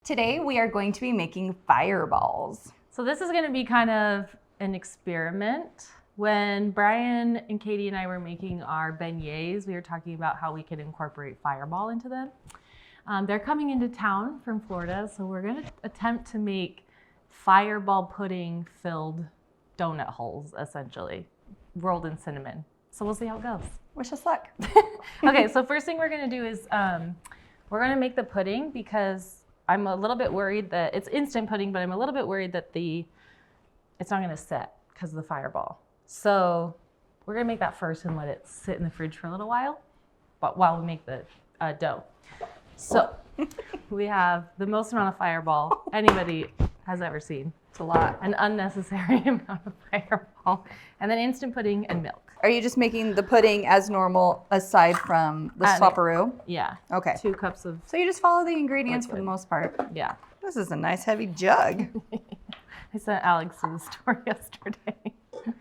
Today we are going to be making fireballs. So this is going to be kind of an experiment. When Brian and Katie and I were making our beignets, we were talking about how we could incorporate fireball into them. They're coming into town from Florida, so we're going to attempt to make fireball pudding filled donut holes, essentially, rolled in cinnamon. So we'll see how it goes. Wish us luck. Okay, so first thing we're going to do is we're going to make the pudding because I'm a little bit worried that it's instant pudding, but I'm a little bit worried that it's not going to set because of the fireball. So we're going to make that first and let it sit in the fridge for a little while, but while we make the dough. So we have the most amount of fireball anybody has ever seen. It's a lot. An unnecessary amount of fireball. And then instant pudding and milk. Are you just making the pudding as normal aside from the swapperoo? Yeah. Okay. 2 cups of... So you just follow the ingredients for the most part? Yeah. This is a nice heavy jug. I sent Alex a story yesterday.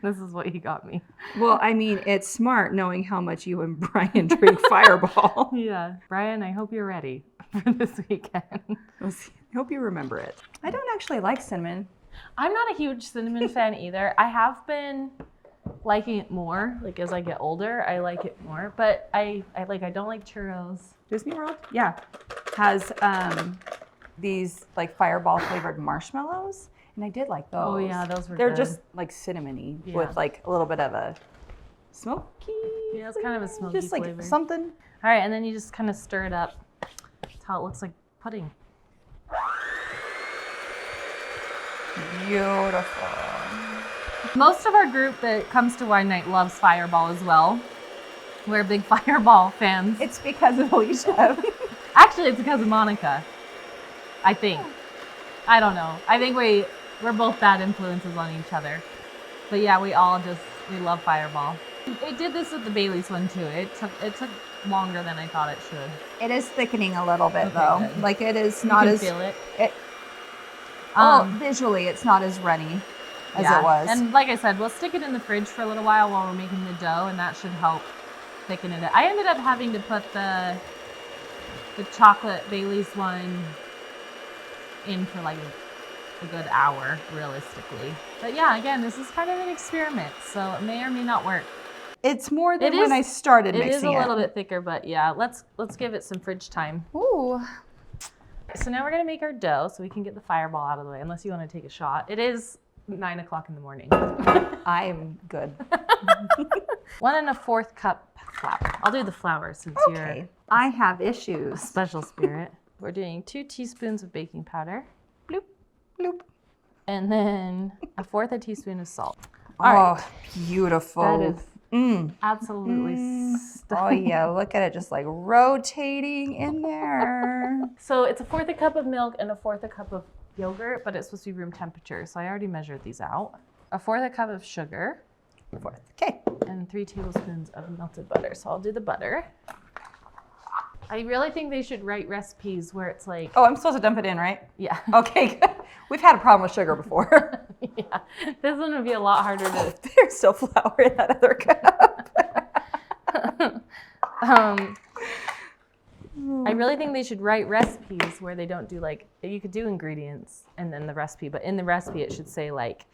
This is what he got me. Well, I mean, it's smart knowing how much you and Brian drink Fireball. Yeah. Brian, I hope you're ready for this weekend. I hope you remember it. I don't actually like cinnamon. I'm not a huge cinnamon fan either. I have been liking it more. Like as I get older, I like it more. But I don't like churros. Disney World? Yeah. Has these like Fireball flavored marshmallows. And I did like those. Oh yeah, those were They're good. just like cinnamony with like a little bit of a smoky. Yeah, it's kind of a smoky just like flavor. Something. All right, and then you just kind of stir it up. That's how it looks like pudding. Beautiful. Most of our group that comes to wine night loves Fireball as well. We're big Fireball fans. It's because of Alicia. Actually, it's because of Monica. I think. I don't know. I think we're both bad influences on each other. But yeah, we love Fireball. It did this with the Bailey's one too. It took longer than I thought it should. It is thickening a little bit Okay, though. good. Like it is not you as can feel it. Visually it's not as runny as yeah. it was. And like I said, we'll stick it in the fridge for a little while we're making the dough, and that should help thicken it. I ended up having to put the chocolate Bailey's one in for like a good hour, realistically. But yeah, again, this is kind of an experiment, so it may or may not work. It's more than when I started mixing it. It is a little bit thicker, but yeah, let's give it some fridge time. Ooh. So now we're gonna make our dough so we can get the Fireball out of the way, unless you want to take a shot. It is 9 o'clock in the morning. I am good. 1 1/4 cup flour. I'll do the flour since you're I have a issues. special spirit. We're doing 2 teaspoons of baking powder. Bloop. Bloop. And then 1/4 teaspoon of salt. All All right. Beautiful. That is absolutely Oh stunning. yeah, look at it just like rotating in there. So it's 1/4 cup of milk and 1/4 cup of yogurt, but it's supposed to be room temperature. So I already measured these out. 1/4 cup of sugar. Okay. And 3 tablespoons of melted butter. So I'll do the butter. I really think they should write recipes where it's like... Oh, I'm supposed to dump it in, right? Yeah. Okay, good. We've had a problem with sugar before. Yeah. This one would be a lot harder to... There's still flour in that other cup. I really think they should write recipes where they don't do like... You could do ingredients and then the recipe, but in the recipe it should say like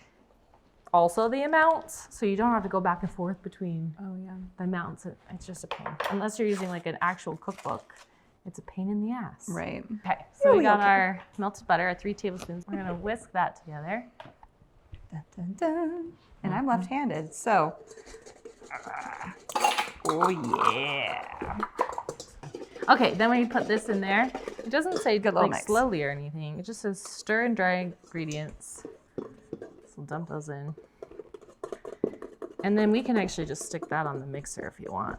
also the amounts, so you don't have to go back and forth between the amounts. It's just a pain. Unless you're using like an actual cookbook, it's a pain in the ass. Right. Okay, so we got our melted butter, our 3 tablespoons. We're gonna whisk that together. Dun, dun, dun. And I'm left-handed, so. Oh yeah. Okay, then when you put this in there, it doesn't say like mix. slowly or anything. It just says stir and dry ingredients. So we'll dump those in. And then we can actually just stick that on the mixer if you want.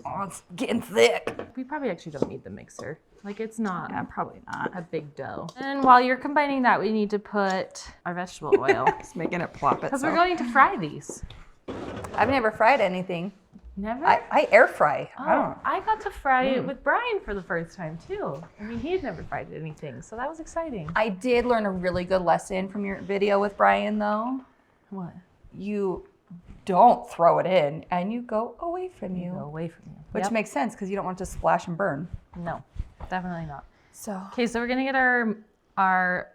Oh, it's getting thick. We probably actually don't need the mixer. Like it's not Probably not. a big dough. And while you're combining that, we need to put our vegetable oil. Just making it plop Because itself. we're going to fry these. I've never fried anything. Never? I air fry. Oh, I got to fry it with Brian for the first time too. I mean, he had never fried anything, so that was exciting. I did learn a really good lesson from your video with Brian though. What? You don't throw it in and you go away from you. Go away from you. Which Yep. makes sense because you don't want it to splash and burn. No, definitely not. So Okay, so we're gonna get our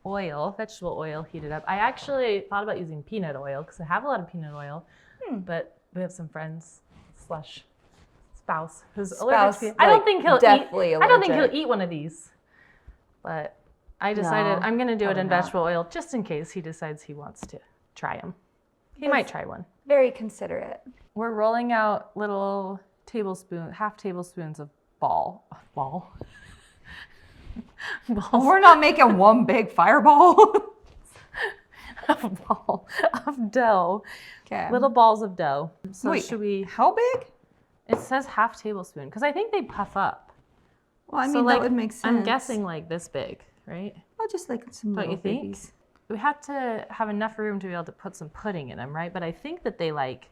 oil, vegetable oil, heated up. I actually thought about using peanut oil because I have a lot of peanut oil, but we have some friends slash spouse who's allergic to peanut. I don't think he'll definitely eat. I don't think allergic. he'll eat one of these, but I decided No, I'm gonna do it probably in not. vegetable oil just in case he decides he wants to try them. He might try one. Very considerate. We're rolling out little half tablespoons of ball. We're not making one big fireball. of dough. Okay. Little balls of dough. So Wait, should we? how big? It says half tablespoon because I think they puff up. Well, I mean, So, that would make sense. I'm guessing like this big, right? Well, just like some Don't little you think? babies. We have to have enough room to be able to put some pudding in them, right? But I think that they like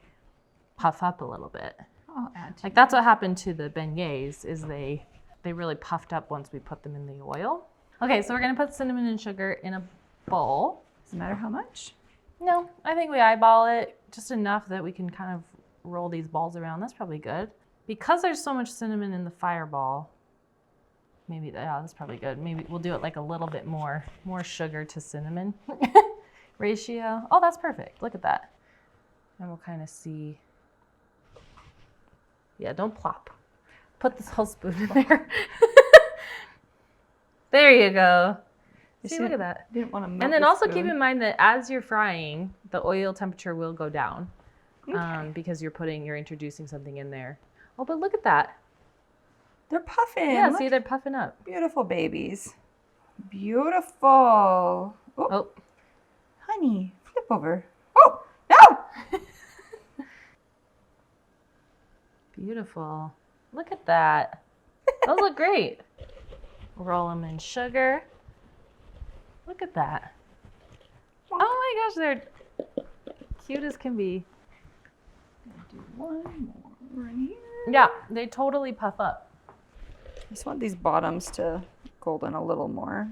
puff up a little bit. I'll add to Like that's what happened to the beignets is they really puffed up once we put them in the oil. Okay, so we're gonna put cinnamon and sugar in a bowl. Doesn't matter how much. No, I think we eyeball it just enough that we can kind of roll these balls around. That's probably good. Because there's so much cinnamon in the fireball, maybe, yeah, that's probably good. Maybe we'll do it like a little bit more sugar to cinnamon ratio. Oh, that's perfect. Look at that. And we'll kind of see. Yeah, don't plop. Put this whole spoon in there. There you go. See, look at that. Didn't want to melt And then the also spoon. keep in mind that as you're frying, the oil temperature will go down because you're introducing something in there. Oh, but look at that. They're puffing. Yeah, Look. see, they're puffing up. Beautiful babies. Beautiful. Oh, Honey, flip over. Oh, no! beautiful. Look at that. Those look great. Roll them in sugar. Look at that. Oh my gosh, they're cute as can be. Do one more in here. Yeah, they totally puff up. I just want these bottoms to golden a little more.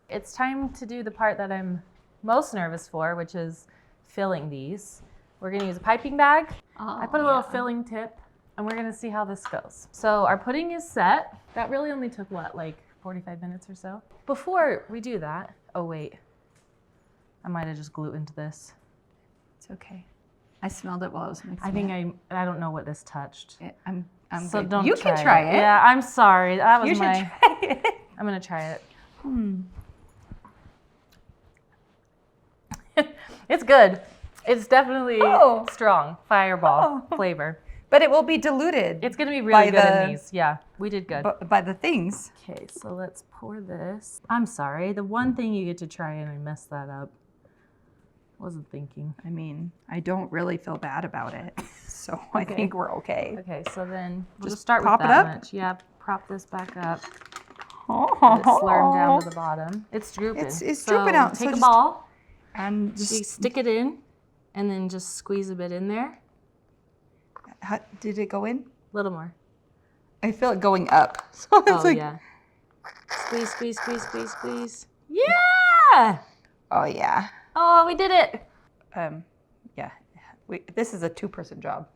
It's time to do the part that I'm most nervous for, which is filling these. We're gonna use a piping bag. I put a little filling tip, and we're gonna see how this goes. So our pudding is set. That really only took what, like 45 minutes or so? Before we do that, oh wait, I might have just glutened this. It's okay. I smelled it while I was mixing I think I don't know what this touched. I'm So good. don't You can try it. Yeah, I'm sorry. That was You should my. try it. I'm gonna try it. It's good. It's definitely strong fireball flavor. But it will be diluted It's gonna be really By good the- in these. Yeah, we did good. by the things. Okay, so let's pour this. I'm sorry. The one thing you get to try and I messed that up. Wasn't thinking. I mean, I don't really feel bad about it. So I Okay. think we're okay. Okay, so then we'll Just just start prop with it that up? much. Yeah, prop this back up. Let it slurm down to the bottom. It's drooping. It's drooping out, so Take a just- ball, And you just, stick it in, and then just squeeze a bit in there. did it go in? A little more. I feel it going up. So it's Oh, like, yeah. Squeeze, squeeze, squeeze, squeeze, squeeze. Yeah! oh yeah. Oh, we did it. Yeah. This is a 2-person job.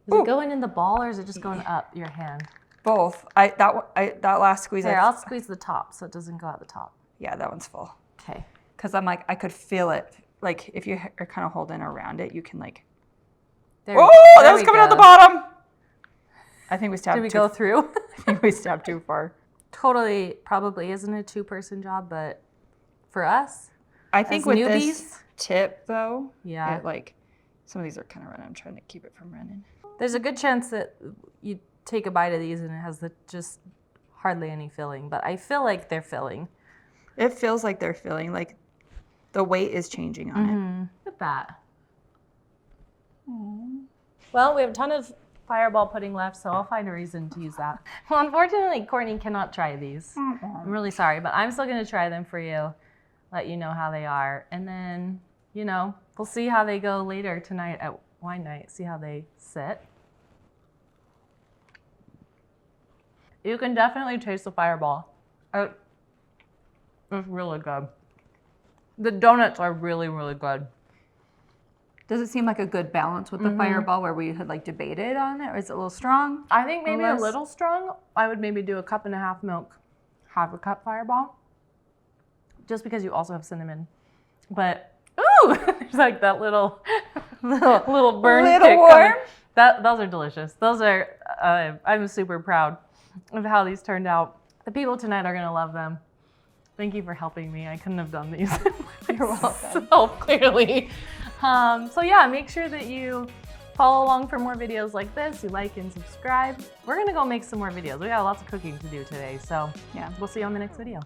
Is it going in the ball or is it just going up your hand? Both. That last squeeze. Here, I'll squeeze the top so it doesn't go out the top. Yeah, that one's full. Okay. Because I'm like, I could feel it. Like if you are kind of holding around it, you can like. There, Oh, there that was we coming out the go. bottom. I think we stabbed. Did we go through? I think we stabbed too far. Totally, probably isn't a 2-person job, but for us, I think as with newbies, this tip though, yeah, it, like some of these are kind of running. I'm trying to keep it from running. there's a good chance that you take a bite of these and it has just hardly any filling, but I feel like they're filling. It feels like they're filling. Like the weight is changing on it. Look at that. Well, we have a ton of fireball pudding left, so I'll find a reason to use that. Well, unfortunately, Courtney cannot try these. I'm really sorry, but I'm still going to try them for you, let you know how they are. And then, we'll see how they go later tonight at wine night, see how they sit. You can definitely taste the fireball. It's really good. The donuts are really, really good. Does it seem like a good balance with the fireball where we had like debated on it, or is it a little strong? I think maybe a less? little strong. I would maybe do 1.5 cups milk, 1/2 cup fireball, just because you also have cinnamon. But ooh, there's like that little burn Little kick warm. coming. Those are delicious. Those are. I'm super proud of how these turned out. The people tonight are gonna love them. Thank you for helping me. I couldn't have done these. You're welcome. So clearly. So yeah, make sure that you follow along for more videos like this. You like and subscribe. We're gonna go make some more videos. We got lots of cooking to do today. So Yeah. we'll see you on the next video.